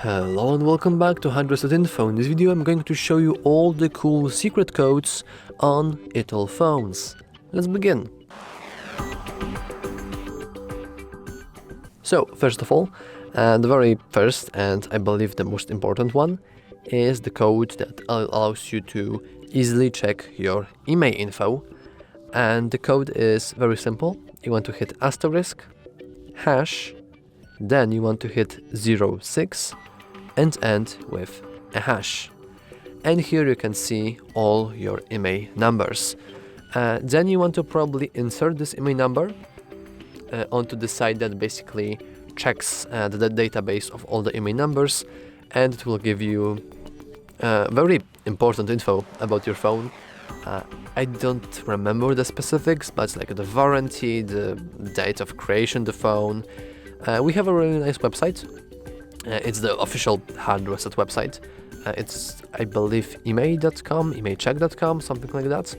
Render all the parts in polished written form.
Hello and welcome back to HardReset.Info. In this video I'm going to show you all the cool secret codes on Itel phones. Let's begin. So first of all, the very first and I believe the most important one is the code that allows you to easily check your IMEI info. And the code is very simple. You want to hit asterisk, hash, then you want to hit 06 and end with a hash. And here you can see all your IMEI numbers. Then you want to probably insert this IMEI number onto the site that basically checks the database of all the IMEI numbers, and it will give you very important info about your phone. I don't remember the specifics, but like the warranty, the date of creation of the phone. We have a really nice website. It's the official HardReset website. It's, I believe, IMEI.com, IMEIcheck.com, something like that.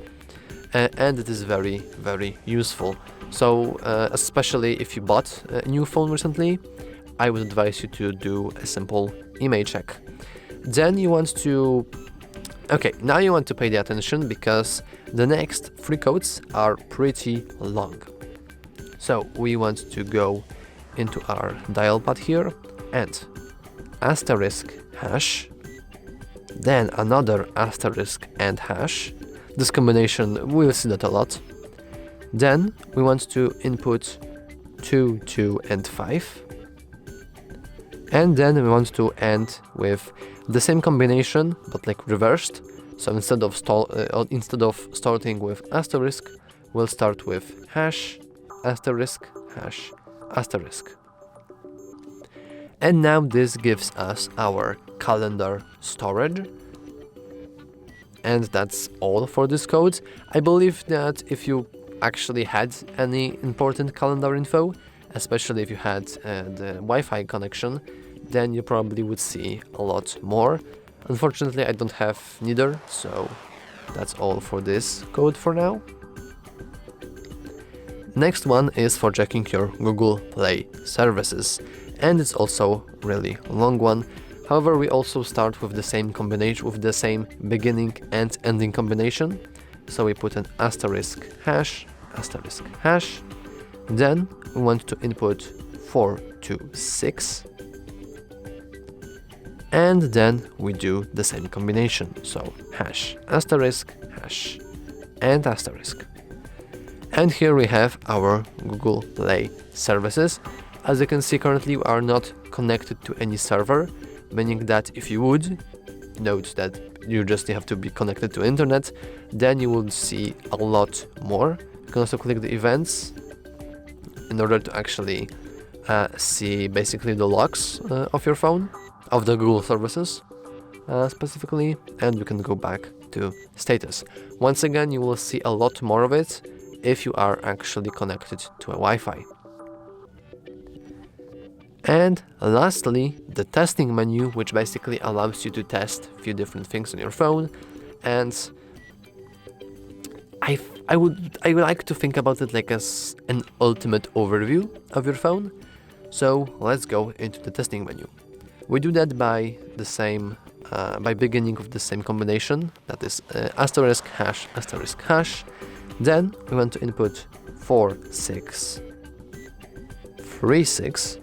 And it is very, very useful. So, especially if you bought a new phone recently, I would advise you to do a simple IMEI check. Then you want to... Okay, now you want to pay the attention because the next three codes are pretty long. So, we want to go into our dial pad here and asterisk hash, then another asterisk and hash. This combination, we'll see that a lot. Then we want to input 2, 2 and 5, and then we want to end with the same combination but like reversed. So instead of starting with asterisk, we'll start with hash, asterisk, hash, asterisk. And now this gives us our calendar storage. And that's all for this code. I believe that if you actually had any important calendar info, especially if you had the Wi-Fi connection, then you probably would see a lot more. Unfortunately, I don't have neither, so that's all for this code for now. Next one is for checking your Google Play services, and it's also really long one. However, we also start with the same combination, with the same beginning and ending combination. So we put an asterisk hash, then we want to input 4 to 6, and then we do the same combination. So hash, and asterisk. And here we have our Google Play services. As you can see, currently we are not connected to any server, meaning that if you would, note that you just have to be connected to internet, then you will see a lot more. You can also click the events in order to actually see basically the logs of your phone, of the Google services specifically, and you can go back to status. Once again, you will see a lot more of it if you are actually connected to a Wi-Fi. And lastly, the testing menu, which basically allows you to test a few different things on your phone. And I would like to think about it like as an ultimate overview of your phone. So let's go into the testing menu. We do that by the same, by beginning with the same combination, that is asterisk hash. Then we want to input 4, 6, 3, 6.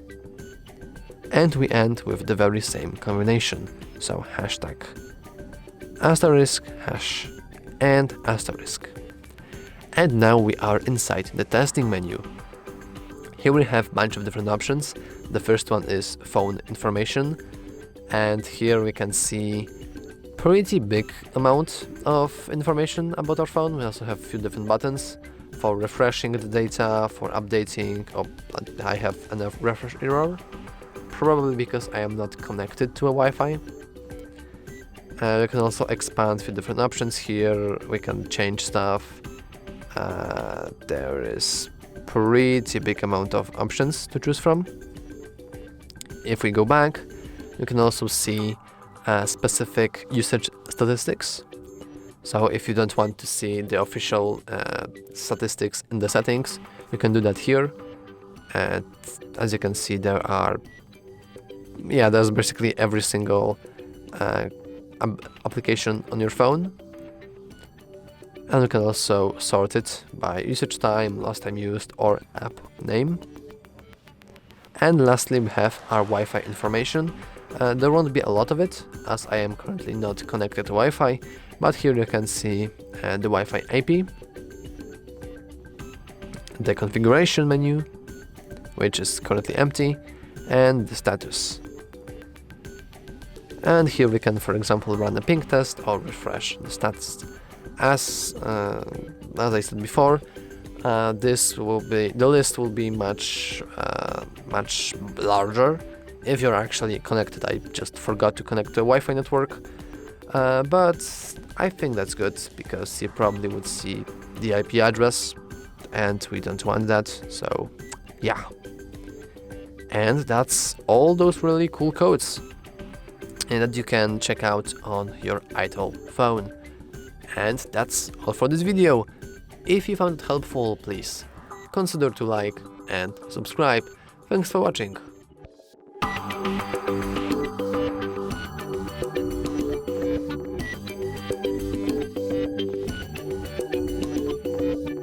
And we end with the very same combination. So hashtag, asterisk, hash, and asterisk. And now we are inside the testing menu. Here we have a bunch of different options. The first one is phone information. And here we can see pretty big amount of information about our phone. We also have a few different buttons for refreshing the data, for updating. Oh, I have enough refresh error. Probably because I am not connected to a Wi-Fi. We can also expand a few different options here. We can change stuff. There is pretty big amount of options to choose from. If we go back, you can also see specific usage statistics. So if you don't want to see the official statistics in the settings, you can do that here. And as you can see, there are yeah, there's basically every single application on your phone. And we can also sort it by usage time, last time used, or app name. And lastly, we have our Wi-Fi information. There won't be a lot of it, as I am currently not connected to Wi-Fi, but here you can see the Wi-Fi IP, the configuration menu, which is currently empty, and the status. And here we can, for example, run a ping test or refresh the stats. As I said before, the list will be much larger if you're actually connected. I just forgot to connect to a Wi-Fi network, but I think that's good because you probably would see the IP address, and we don't want that. So, yeah. And that's all those really cool codes and that you can check out on your Itel phone. And that's all for this video. If you found it helpful, please consider to like and subscribe. Thanks for watching.